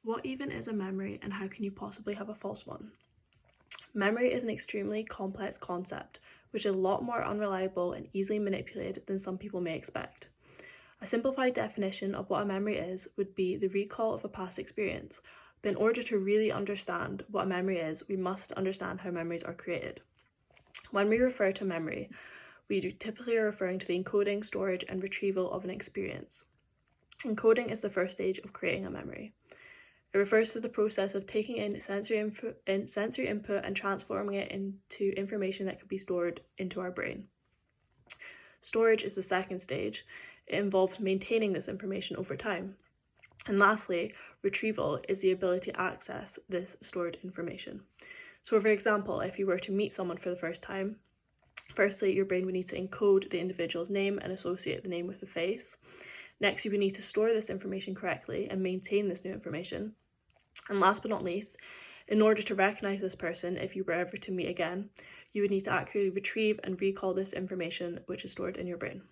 What even is a memory, and how can you possibly have a false one? Memory is an extremely complex concept, which is a lot more unreliable and easily manipulated than some people may expect. A simplified definition of what a memory is would be the recall of a past experience, but in order to really understand what a memory is, we must understand how memories are created. When we refer to memory, we typically are referring to the encoding, storage, and retrieval of an experience. Encoding is the first stage of creating a memory. It refers to the process of taking in sensory input and transforming it into information that can be stored into our brain. Storage is the second stage. It involves maintaining this information over time. And lastly, retrieval is the ability to access this stored information. So for example, if you were to meet someone for the first time, firstly, your brain would need to encode the individual's name and associate the name with the face. Next, you would need to store this information correctly and maintain this new information. And last but not least, in order to recognize this person, if you were ever to meet again, you would need to accurately retrieve and recall this information which is stored in your brain.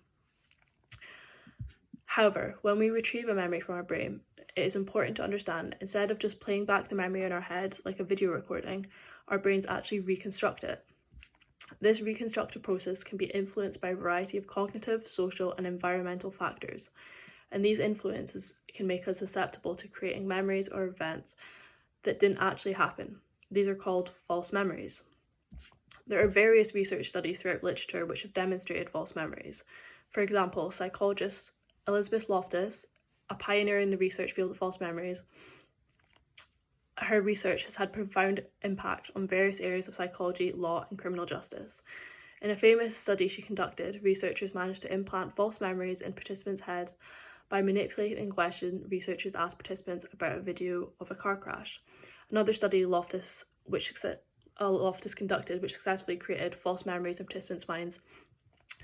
However, when we retrieve a memory from our brain, it is important to understand, instead of just playing back the memory in our head like a video recording, our brains actually reconstruct it. This reconstructive process can be influenced by a variety of cognitive, social, and environmental factors, and these influences can make us susceptible to creating memories or events that didn't actually happen. These are called false memories. There are various research studies throughout literature which have demonstrated false memories. For example, psychologist Elizabeth Loftus, a pioneer in the research field of false memories, her research has had profound impact on various areas of psychology, law, and criminal justice. In a famous study she conducted, researchers managed to implant false memories in participants' heads by manipulating the question researchers asked participants about a video of a car crash. Another study Loftus conducted, which successfully created false memories in participants' minds,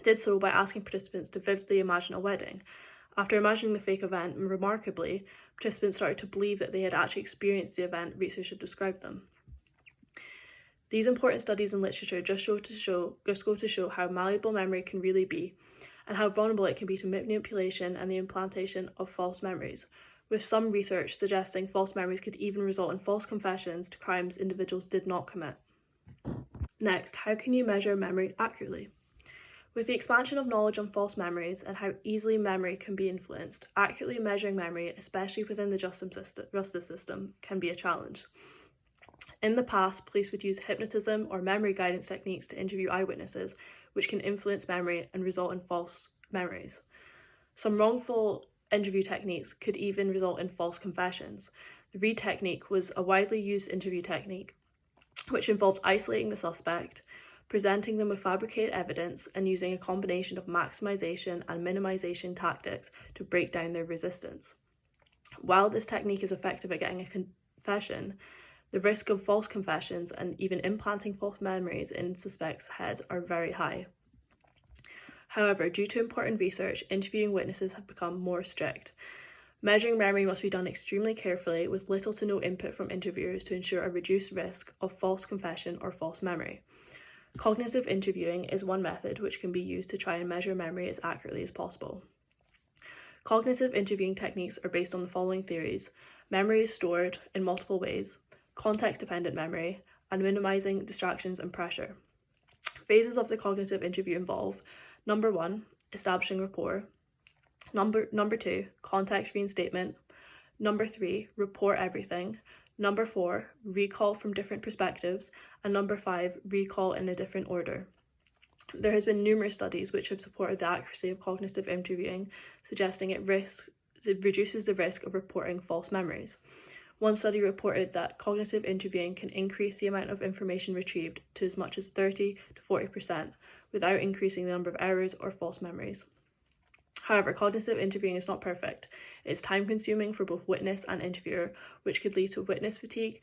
did so by asking participants to vividly imagine a wedding. After imagining the fake event, remarkably, participants started to believe that they had actually experienced the event researchers had described them. These important studies in literature just go to show how malleable memory can really be, and how vulnerable it can be to manipulation and the implantation of false memories, with some research suggesting false memories could even result in false confessions to crimes individuals did not commit. Next, how can you measure memory accurately? With the expansion of knowledge on false memories and how easily memory can be influenced, accurately measuring memory, especially within the justice system, can be a challenge. In the past, police would use hypnotism or memory guidance techniques to interview eyewitnesses, which can influence memory and result in false memories. Some wrongful interview techniques could even result in false confessions. The Reid technique was a widely used interview technique, which involved isolating the suspect, presenting them with fabricated evidence, and using a combination of maximization and minimization tactics to break down their resistance. While this technique is effective at getting a confession, the risk of false confessions and even implanting false memories in suspects' heads are very high. However, due to important research, interviewing witnesses have become more strict. Measuring memory must be done extremely carefully with little to no input from interviewers to ensure a reduced risk of false confession or false memory. Cognitive interviewing is one method which can be used to try and measure memory as accurately as possible. Cognitive interviewing techniques are based on the following theories: memory is stored in multiple ways, context-dependent memory, and minimizing distractions and pressure. Phases of the cognitive interview involve: number 1, establishing rapport; number 2, context reinstatement; number 3, report everything; number 4, recall from different perspectives; and number 5, recall in a different order. There has been numerous studies which have supported the accuracy of cognitive interviewing, suggesting it reduces the risk of reporting false memories. One study reported that cognitive interviewing can increase the amount of information retrieved to as much as 30 to 40% without increasing the number of errors or false memories. However, cognitive interviewing is not perfect. It's time-consuming for both witness and interviewer, which could lead to witness fatigue,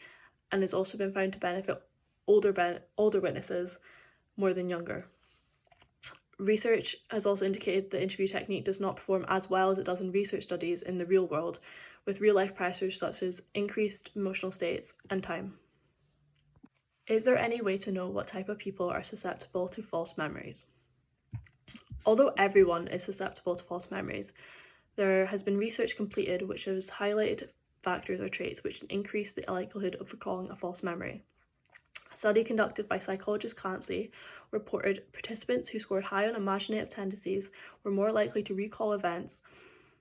and has also been found to benefit older witnesses more than younger. Research has also indicated the interview technique does not perform as well as it does in research studies in the real world, with real-life pressures such as increased emotional states and time. Is there any way to know what type of people are susceptible to false memories? Although everyone is susceptible to false memories, there has been research completed which has highlighted factors or traits which increase the likelihood of recalling a false memory. A study conducted by psychologist Clancy reported participants who scored high on imaginative tendencies were more likely to recall events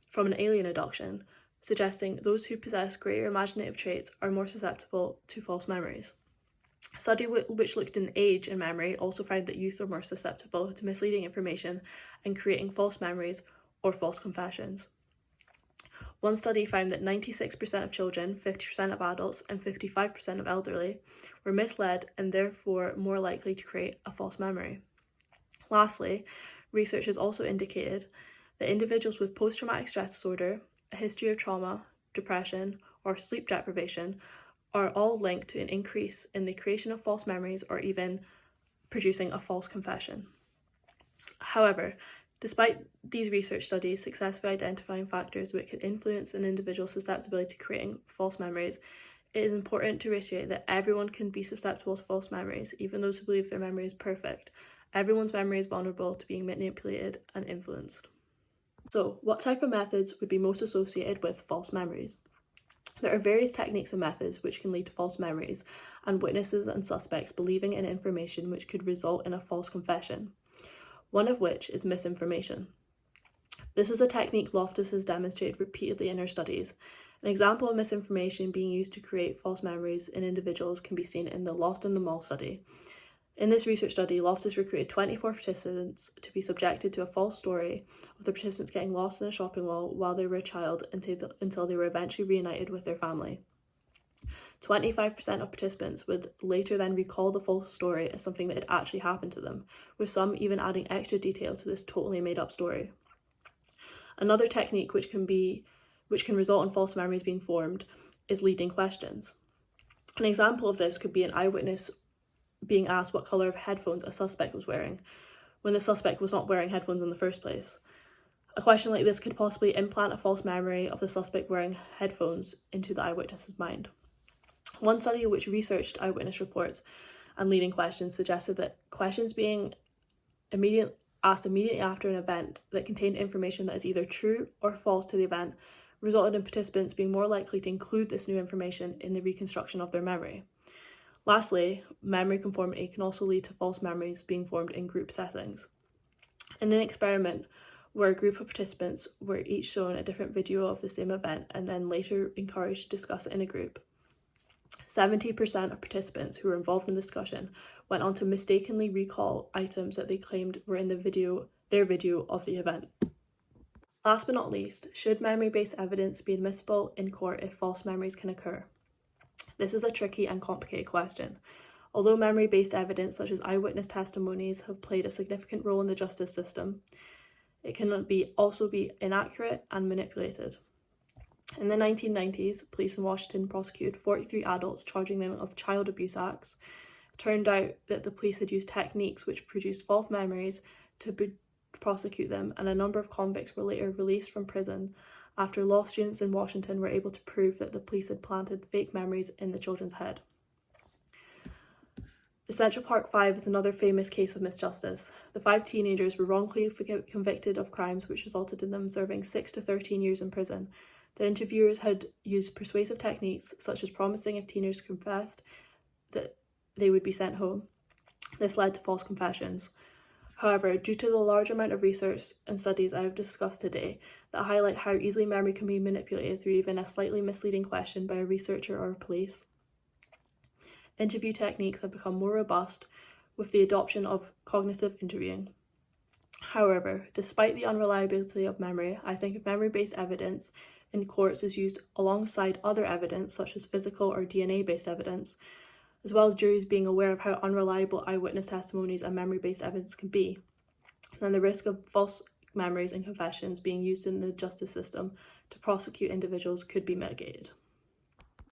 from an alien abduction, suggesting those who possess greater imaginative traits are more susceptible to false memories. A study which looked in age and memory also found that youth are more susceptible to misleading information and creating false memories or false confessions. One study found that 96% of children, 50% of adults, and 55% of elderly were misled and therefore more likely to create a false memory. Lastly, research has also indicated that individuals with post-traumatic stress disorder, a history of trauma, depression, or sleep deprivation are all linked to an increase in the creation of false memories or even producing a false confession. However, despite these research studies successfully identifying factors which could influence an individual's susceptibility to creating false memories, it is important to reiterate that everyone can be susceptible to false memories, even those who believe their memory is perfect. Everyone's memory is vulnerable to being manipulated and influenced. So, what type of methods would be most associated with false memories? There are various techniques and methods which can lead to false memories, and witnesses and suspects believing in information which could result in a false confession, one of which is misinformation. This is a technique Loftus has demonstrated repeatedly in her studies. An example of misinformation being used to create false memories in individuals can be seen in the Lost in the Mall study. In this research study, Loftus recruited 24 participants to be subjected to a false story of the participants getting lost in a shopping mall while they were a child until they were eventually reunited with their family. 25% of participants would later then recall the false story as something that had actually happened to them, with some even adding extra detail to this totally made up story. Another technique which can result in false memories being formed is leading questions. An example of this could be an eyewitness being asked what colour of headphones a suspect was wearing, when the suspect was not wearing headphones in the first place. A question like this could possibly implant a false memory of the suspect wearing headphones into the eyewitness's mind. One study which researched eyewitness reports and leading questions suggested that questions being asked immediately after an event that contained information that is either true or false to the event resulted in participants being more likely to include this new information in the reconstruction of their memory. Lastly, memory conformity can also lead to false memories being formed in group settings. In an experiment where a group of participants were each shown a different video of the same event and then later encouraged to discuss it in a group, 70% of participants who were involved in the discussion went on to mistakenly recall items that they claimed were in their video of the event. Last but not least, should memory-based evidence be admissible in court if false memories can occur? This is a tricky and complicated question. Although memory-based evidence such as eyewitness testimonies have played a significant role in the justice system, it can also be inaccurate and manipulated. In the 1990s, police in Washington prosecuted 43 adults, charging them of child abuse acts. It turned out that the police had used techniques which produced false memories to prosecute them, and a number of convicts were later released from prison after law students in Washington were able to prove that the police had planted fake memories in the children's head. The Central Park Five is another famous case of misjustice. The 5 teenagers were wrongfully convicted of crimes which resulted in them serving 6 to 13 years in prison. The interviewers had used persuasive techniques such as promising if teenagers confessed that they would be sent home. This led to false confessions. However, due to the large amount of research and studies I have discussed today that highlight how easily memory can be manipulated through even a slightly misleading question by a researcher or police, interview techniques have become more robust with the adoption of cognitive interviewing. However, despite the unreliability of memory, I think if memory-based evidence in courts is used alongside other evidence such as physical or DNA-based evidence, as well as juries being aware of how unreliable eyewitness testimonies and memory-based evidence can be, then the risk of false memories and confessions being used in the justice system to prosecute individuals could be mitigated.